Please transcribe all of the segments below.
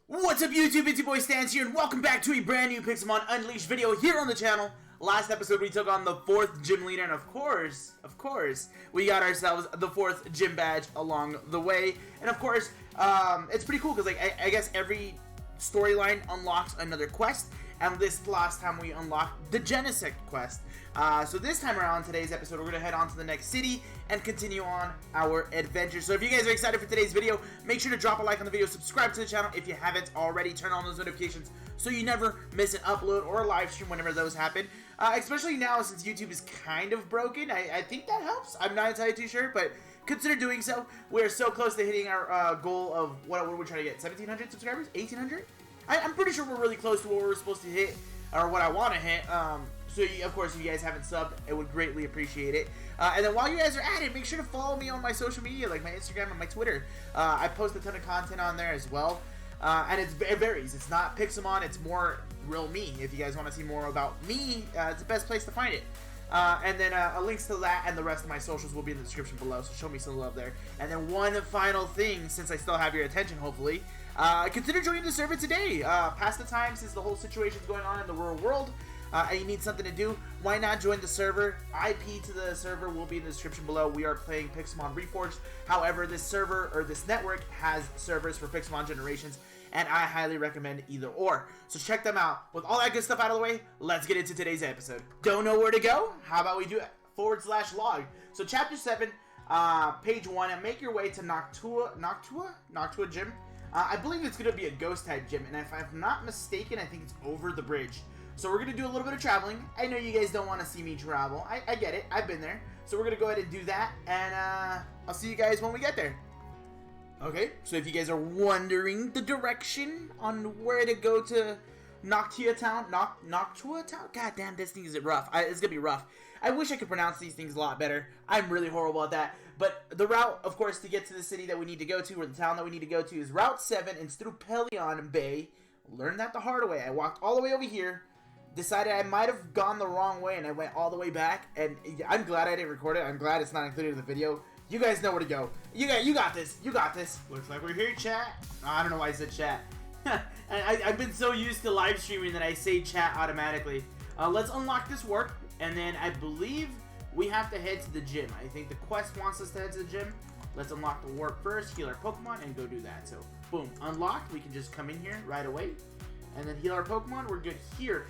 What's up YouTube, it's your boy Stans here, and welcome back to a brand new Pixelmon Unleashed video here on the channel. Last episode we took on the 4th gym leader, and of course, we got ourselves the 4th gym badge along the way. And of course, it's pretty cool because I guess every storyline unlocks another quest, and this last time we unlocked the Genesect quest. So this time around, today's episode, we're going to head on to the next city and continue on our adventure. So if you guys are excited for today's video, make sure to drop a like on the video, subscribe to the channel if you haven't already, turn on those notifications so you never miss an upload or a live stream whenever those happen. Especially now since YouTube is kind of broken, I think that helps. I'm not entirely too sure, but consider doing so. We're so close to hitting our goal of, what are we trying to get, 1,700 subscribers? 1,800? I'm pretty sure we're really close to what we're supposed to hit, or what I want to hit. So, of course, if you guys haven't subbed, I would greatly appreciate it. And then while you guys are at it, make sure to follow me on my social media, like my Instagram and my Twitter. I post a ton of content on there as well. And it varies. It's not Pixelmon, it's more real me. If you guys want to see more about me, it's the best place to find it. And then links to that and the rest of my socials will be in the description below, so show me some love there. And then one final thing, since I still have your attention, hopefully, consider joining the server today. Pass the time since the whole situation's going on in the real world. And you need something to do, why not join the server? IP to the server will be in the description below. We are playing Pixelmon Reforged. However, this server, or this network, has servers for Pixelmon Generations, and I highly recommend either or. So check them out. With all that good stuff out of the way, let's get into today's episode. Don't know where to go? How about we do /log. So chapter 7, page 1, and make your way to Nakia gym. I believe it's going to be a ghost type gym, and if I'm not mistaken, I think it's over the bridge. So we're going to do a little bit of traveling. I know you guys don't want to see me travel. I get it. I've been there. So we're going to go ahead and do that. And I'll see you guys when we get there. Okay, so if you guys are wondering the direction on where to go to Nakia Town. Nakia Town? God damn, this thing is rough. It's going to be rough. I wish I could pronounce these things a lot better. I'm really horrible at that. But the route, of course, to get to the city that we need to go to, or the town that we need to go to, is Route 7. And it's through Pelion Bay. Learned that the hard way. I walked all the way over here. Decided I might have gone the wrong way, and I went all the way back, and I'm glad I didn't record it. I'm glad it's not included in the video. You guys know where to go. You got this. You got this. Looks like we're here, chat. Oh, I don't know why I said chat. I've been so used to live streaming that I say chat automatically. Let's unlock this work, and then I believe we have to head to the gym. I think the quest wants us to head to the gym. Let's unlock the work first, heal our Pokemon, and go do that. So, boom, unlocked. We can just come in here right away, and then heal our Pokemon. We're good here.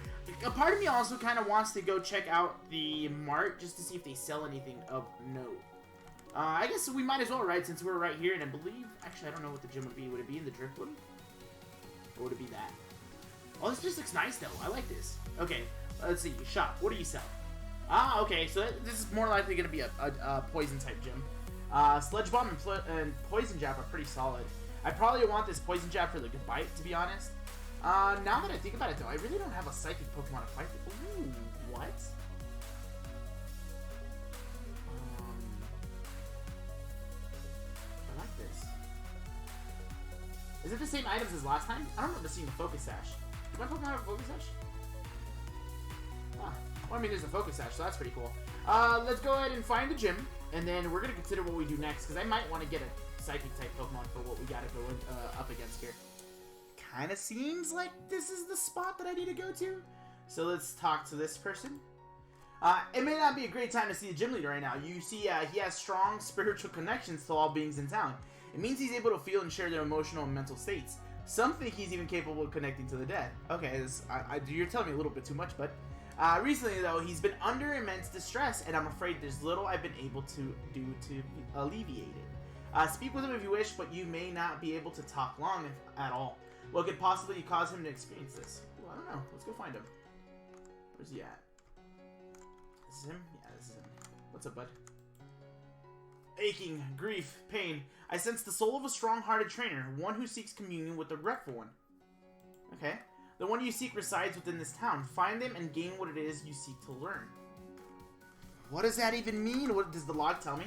A part of me also kind of wants to go check out the mart just to see if they sell anything of note. I guess we might as well, right, since we're right here, and I believe, actually, I don't know what the gym would be. Would it be in the Driftwood? Or would it be that? Oh, this just looks nice, though. I like this. Okay, let's see. Shop. What do you sell? Ah, okay, so this is more likely going to be a poison-type gym. Sludge Bomb and Poison Jab are pretty solid. I probably want this Poison Jab for the good bite, to be honest. Now that I think about it, though, I really don't have a Psychic Pokemon to fight with. Ooh, what? I like this. Is it the same items as last time? I don't remember seeing a Focus Sash. Did my Pokemon have a Focus Sash? Ah, well, I mean, there's a Focus Sash, so that's pretty cool. Let's go ahead and find the gym, and then we're going to consider what we do next, because I might want to get a Psychic-type Pokemon for what we got to go up against here. Kind of seems like this is the spot that I need to go to. So let's talk to this person. It may not be a great time to see the gym leader right now. You see, he has strong spiritual connections to all beings in town. It means he's able to feel and share their emotional and mental states. Some think he's even capable of connecting to the dead. Okay, you're telling me a little bit too much, but recently, though, he's been under immense distress, and I'm afraid there's little I've been able to do to alleviate it. Speak with him if you wish, but you may not be able to talk long at all. What could possibly cause him to experience this? Well, I don't know. Let's go find him. Where's he at? This is him? Yeah, this is him. What's up, bud? Aching, grief, pain. I sense the soul of a strong-hearted trainer, one who seeks communion with the regretful one. Okay. The one you seek resides within this town. Find them and gain what it is you seek to learn. What does that even mean? What does the log tell me?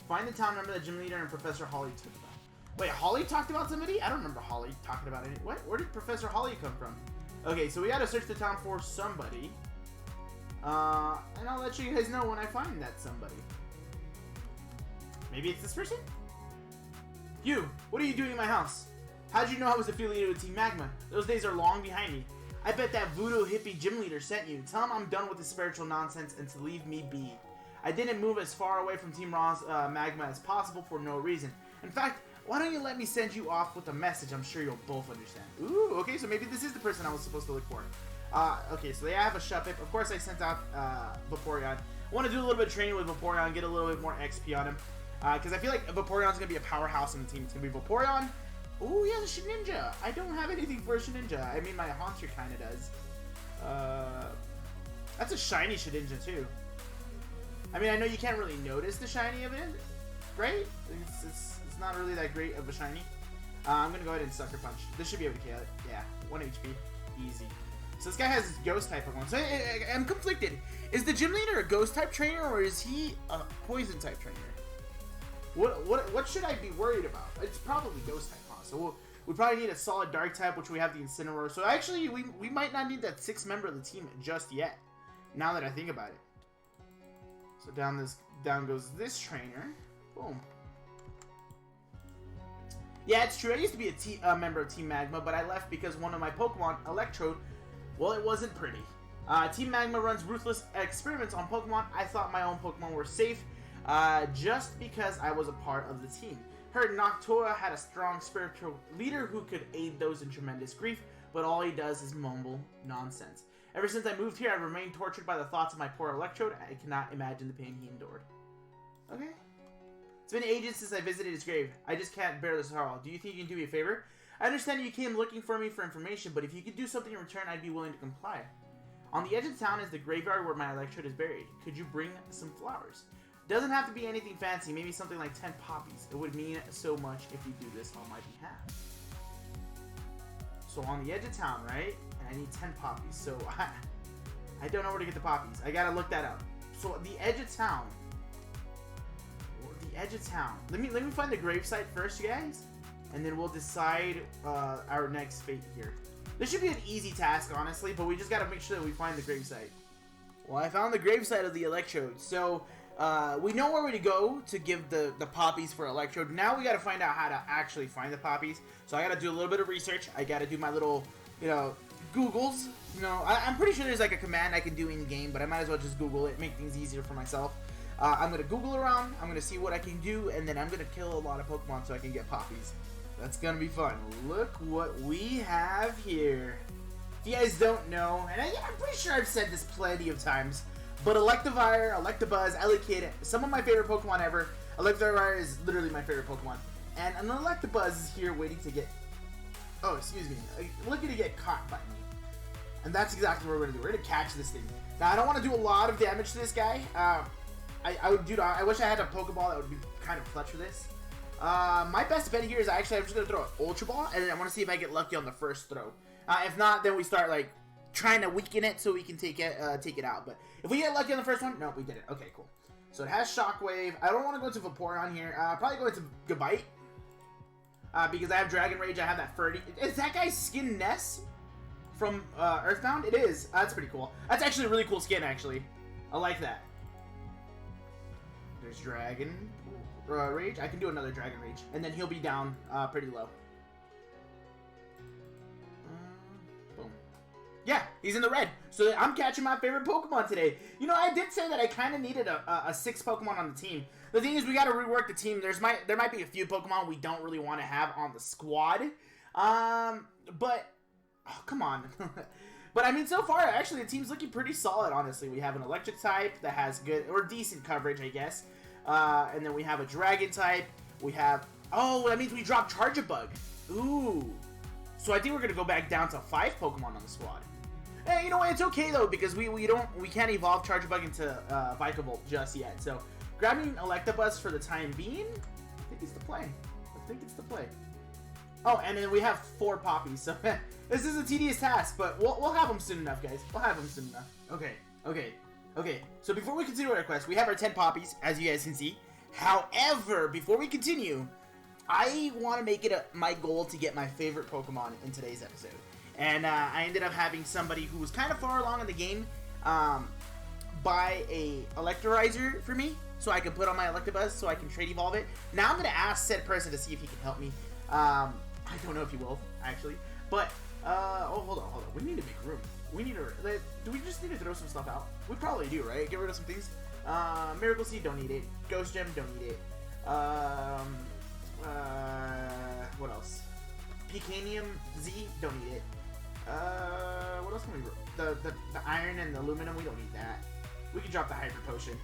Find the town member, the gym leader, and Professor Holly took about. Wait, Holly talked about somebody? I don't remember Holly talking about it. What? Where did Professor Holly come from? Okay, so we gotta search the town for somebody. And I'll let you guys know when I find that somebody. Maybe it's this person? You! What are you doing in my house? How'd you know I was affiliated with Team Magma? Those days are long behind me. I bet that voodoo hippie gym leader sent you. Tell him I'm done with the spiritual nonsense and to leave me be. I didn't move as far away from Team Raw's Magma as possible for no reason. In fact, why don't you let me send you off with a message? I'm sure you'll both understand. Ooh, okay, so maybe this is the person I was supposed to look for. Okay, so they have a Shuppet. Of course, I sent out Vaporeon. I want to do a little bit of training with Vaporeon, get a little bit more XP on him. Because I feel like Vaporeon's going to be a powerhouse on the team. It's going to be Vaporeon. Ooh, he has a Shedinja. I don't have anything for a Shedinja. I mean, my Haunter kind of does. That's a shiny Shedinja, too. I mean, I know you can't really notice the shiny of it, right? It's not really that great of a shiny. I'm going to go ahead and Sucker Punch. This should be able to kill it. Yeah, 1 HP. Easy. So this guy has his Ghost-type Pokemon. So I'm conflicted. Is the gym leader a Ghost-type trainer, or is he a Poison-type trainer? What should I be worried about? It's probably Ghost-type, huh? So we probably need a solid Dark-type, which we have the Incineroar. So actually, we might not need that 6th member of the team just yet, now that I think about it. So down goes this trainer. Boom. Yeah, it's true. I used to be a member of Team Magma, but I left because one of my Pokemon, Electrode, well, it wasn't pretty. Team Magma runs ruthless experiments on Pokemon. I thought my own Pokemon were safe, just because I was a part of the team. Heard Noctua had a strong spiritual leader who could aid those in tremendous grief, but all he does is mumble nonsense. Ever since I moved here, I've remained tortured by the thoughts of my poor Electrode. I cannot imagine the pain he endured. Okay. It's been ages since I visited his grave. I just can't bear the sorrow. Do you think you can do me a favor? I understand you came looking for me for information, but if you could do something in return, I'd be willing to comply. On the edge of town is the graveyard where my Electrode is buried. Could you bring some flowers? Doesn't have to be anything fancy, maybe something like 10 poppies. It would mean so much if you do this on my behalf. So on the edge of town, right? And I need 10 poppies, so I don't know where to get the poppies. I gotta look that up. So the edge of town. The edge of town. Let me find the gravesite first, you guys. And then we'll decide our next fate here. This should be an easy task, honestly, but we just gotta make sure that we find the gravesite. Well, I found the gravesite of the Electrode. So we know where to go to give the poppies for Electrode. Now we gotta find out how to actually find the poppies. So I gotta do a little bit of research. I gotta do my little, Googles. I'm pretty sure there's like a command I can do in game, but I might as well just Google it, make things easier for myself. I'm gonna Google around. I'm gonna see what I can do, and then I'm gonna kill a lot of Pokemon so I can get poppies. That's gonna be fun. Look what we have here. If you guys don't know, and I'm pretty sure I've said this plenty of times, but Electivire, Electabuzz, Elekid, some of my favorite Pokemon ever. Electivire is literally my favorite Pokemon. And an Electabuzz is here waiting to get... Oh, excuse me. Looking to get caught by me. And that's exactly what we're going to do. We're going to catch this thing. Now, I don't want to do a lot of damage to this guy. I wish I had a Pokeball that would be kind of clutch for this. My best bet here is I'm just going to throw an Ultra Ball, and then I want to see if I get lucky on the first throw. If not, then we start, trying to weaken it so we can take it out. But if we get lucky on the first one, no, we did it. Okay, cool. So it has Shockwave. I don't want to go into Vaporeon here. Probably go into Gabite. Because I have Dragon Rage. I have that Furry. Is that guy's skin Ness from Earthbound? It is. That's pretty cool. That's actually a really cool skin, actually. I like that. There's Dragon Rage. I can do another Dragon Rage. And then he'll be down pretty low. Boom. Yeah, he's in the red. So I'm catching my favorite Pokemon today. I did say that I kind of needed a 6th Pokemon on the team. The thing is, we got to rework the team. There might be a few Pokemon we don't really want to have on the squad. But, oh, come on. But, I mean, so far, actually, the team's looking pretty solid, honestly. We have an Electric type that has good, or decent coverage, I guess. And then we have a Dragon type. We have, oh, that means we drop Charjabug. Ooh. So I think we're going to go back down to 5 Pokemon on the squad. You know what? It's okay, though, because we can't evolve Charjabug into Vikavolt just yet. So, grabbing Electabuzz for the time being, I think it's the play. Oh, and then we have 4 poppies, so this is a tedious task, but we'll have them soon enough, guys. We'll have them soon enough. Okay. So before we continue our quest, we have our 10 poppies, as you guys can see. However, before we continue, I want to make it my goal to get my favorite Pokemon in today's episode. And I ended up having somebody who was kind of far along in the game buy a Electrizer for me, so I can put on my Electabuzz, so I can trade evolve it. Now I'm going to ask said person to see if he can help me. I don't know if he will, actually. But, oh, hold on. We need to make room. We need to, do we just need to throw some stuff out? We probably do, right? Get rid of some things. Miracle Seed, don't need it. Ghost Gem, don't need it. What else? Pecanium Z, don't need it. What else can we, the iron and the aluminum, we don't need that. We can drop the Hyper Potion.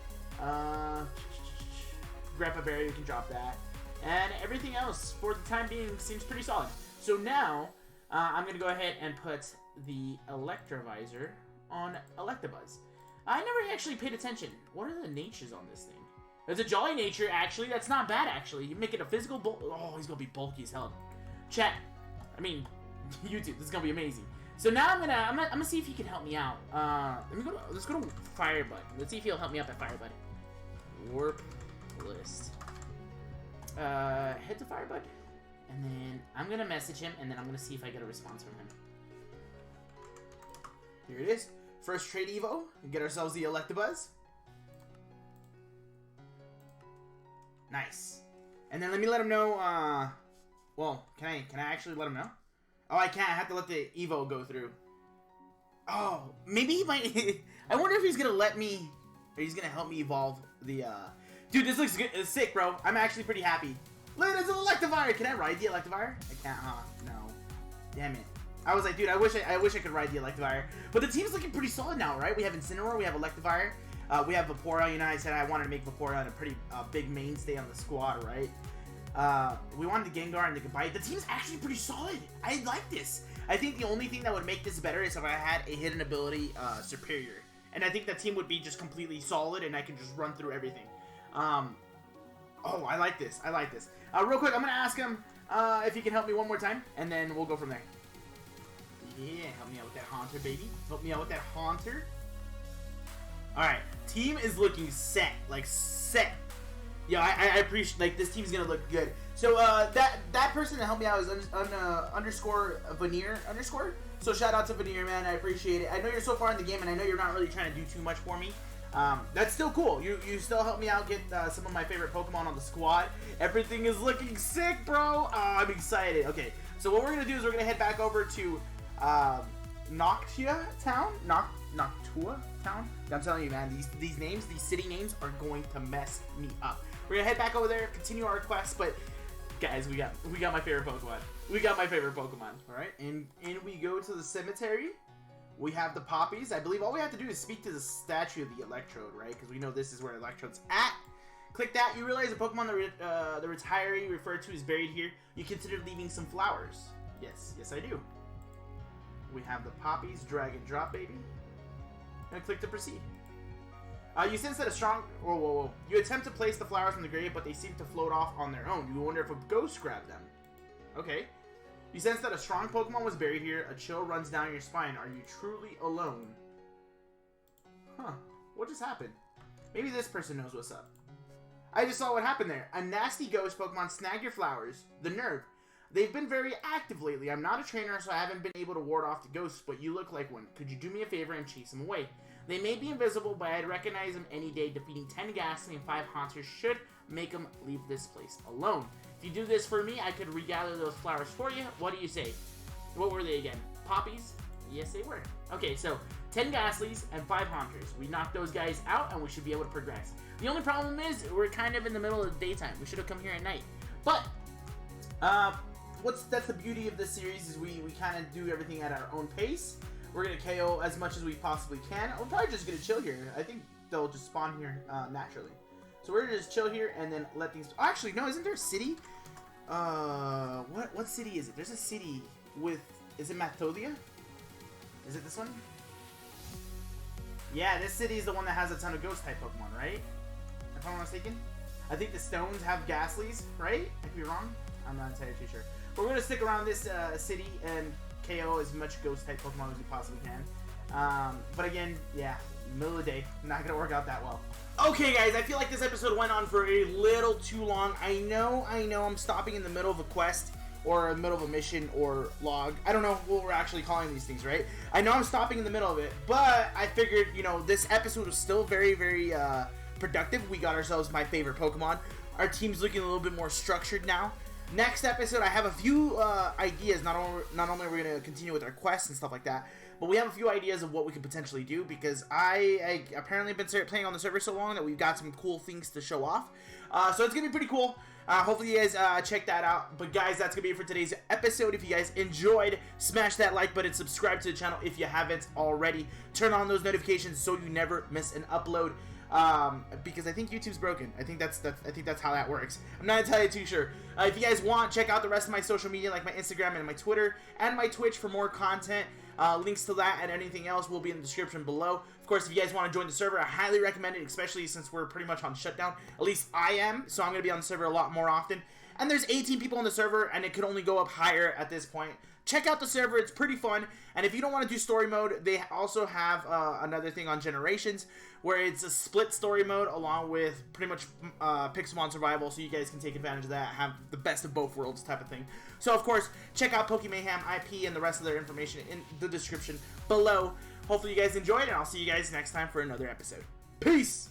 Grandpa Berry, we can drop that. And everything else, for the time being, seems pretty solid. So now, I'm going to go ahead and put the Electrovisor on Electabuzz. I never actually paid attention. What are the natures on this thing? There's a Jolly nature, actually. That's not bad, actually. You make it a physical bulk. Oh, he's going to be bulky as hell. Chat. I mean, YouTube. This is going to be amazing. So now I'm gonna see if he can help me out. Let's go to Firebud. Let's see if he'll help me out at Firebud. Warp list. Head to Firebud. And then I'm gonna message him, and then I'm gonna see if I get a response from him. Here it is. First trade Evo. And get ourselves the Electabuzz. Nice. And then let me let him know, well, can I actually let him know? Oh, I can't. I have to let the Evo go through. Oh, maybe he might. I wonder if he's gonna let me, or he's gonna help me evolve the, Dude, this looks good. It's sick, bro. I'm actually pretty happy. Look, there's an Electivire. Can I ride the Electivire? I can't, huh? No. Damn it. I was like, dude, I wish I could ride the Electivire. But the team's looking pretty solid now, right? We have Incineroar, we have Electivire, we have Vaporeon. You know, I said I wanted to make Vaporeon a pretty big mainstay on the squad, right? We wanted the Gengar and the Gabite. The team's actually pretty solid. I like this. I think the only thing that would make this better is if I had a hidden ability superior. And I think that team would be just completely solid and I could just run through everything. Oh, I like this. I like this. Real quick, I'm going to ask him if he can help me one more time, and then we'll go from there. Yeah, help me out with that Haunter, baby. Help me out with that Haunter. Alright, team is looking set. Like, set. Yeah, I appreciate, like, this team's gonna look good. So, that person that helped me out is underscore Veneer underscore. So, shout out to Veneer, man. I appreciate it. I know you're so far in the game, and I know you're not really trying to do too much for me. That's still cool. You still help me out get some of my favorite Pokemon on the squad. Everything is looking sick, bro. I'm excited. Okay, so what we're gonna do is we're gonna head back over to Nakia Town. Noctua Town. I'm telling you, man, these names, these city names are going to mess me up. We're gonna head back over there, continue our quest, but guys, we got my favorite Pokemon. We got my favorite Pokemon. All right, and we go to the cemetery. We have the poppies. I believe all we have to do is speak to the statue of the Electrode, right? Because we know this is where Electrode's at. Click that. You realize the Pokemon the retiree referred to is buried here. You consider leaving some flowers. Yes, I do. We have the poppies. Drag and drop, baby. And click to proceed. You sense that a strong... Whoa. You attempt to place the flowers in the grave, but they seem to float off on their own. You wonder if a ghost grabbed them. Okay. You sense that a strong Pokemon was buried here. A chill runs down your spine. Are you truly alone? Huh. What just happened? Maybe this person knows what's up. I just saw what happened there. A nasty ghost Pokemon snagged your flowers. The nerve. They've been very active lately. I'm not a trainer, so I haven't been able to ward off the ghosts, but you look like one. Could you do me a favor and chase them away? They may be invisible, but I'd recognize them any day. Defeating 10 Ghastly and 5 Haunters should make them leave this place alone. If you do this for me, I could regather those flowers for you. What do you say? What were they again? Poppies? Yes, they were. Okay, so 10 Ghastlies and 5 Haunters. We knocked those guys out, and we should be able to progress. The only problem is we're kind of in the middle of the daytime. We should have come here at night. But, that's the beauty of this series is we kind of do everything at our own pace. We're going to KO as much as we possibly can. We're probably just going to chill here. I think they'll just spawn here naturally. So we're going to just chill here and then let things... Oh, actually, no, isn't there a city? What city is it? There's a city with... Is it Matholia? Is it this one? Yeah, this city is the one that has a ton of ghost-type Pokemon, right? If I'm not mistaken. I think the stones have Ghastlies, right? I could be wrong. I'm not entirely too sure. But we're going to stick around this city and KO as much ghost-type Pokemon as we possibly can. But again, yeah, middle of the day. Not going to work out that well. Okay, guys, I feel like this episode went on for a little too long. I know I'm stopping in the middle of a quest or in the middle of a mission or log. I don't know what we're actually calling these things, right? I know I'm stopping in the middle of it, but I figured, you know, this episode was still very, very productive. We got ourselves my favorite Pokemon. Our team's looking a little bit more structured now. Next episode, I have a few ideas. Not only are we going to continue with our quests and stuff like that, but we have a few ideas of what we could potentially do, because I apparently been playing on the server so long that we've got some cool things to show off. So it's going to be pretty cool. Hopefully you guys check that out. But guys, that's going to be it for today's episode. If you guys enjoyed, smash that like button, subscribe to the channel if you haven't already. Turn on those notifications so you never miss an upload. Because I think YouTube's broken. I think that's how that works. I'm not entirely too sure. If you guys want, check out the rest of my social media, like my Instagram and my Twitter and my Twitch for more content. Links to that and anything else will be in the description below. Of course, if you guys want to join the server, I highly recommend it, especially since we're pretty much on shutdown. At least I am, so I'm going to be on the server a lot more often. And there's 18 people on the server, and it could only go up higher at this point. Check out the server, it's pretty fun. And if you don't want to do story mode, they also have another thing on Generations, where it's a split story mode along with pretty much Pixelmon Survival, so you guys can take advantage of that, have the best of both worlds type of thing. So, of course, check out Pokemayhem IP and the rest of their information in the description below. Hopefully you guys enjoyed, and I'll see you guys next time for another episode. Peace!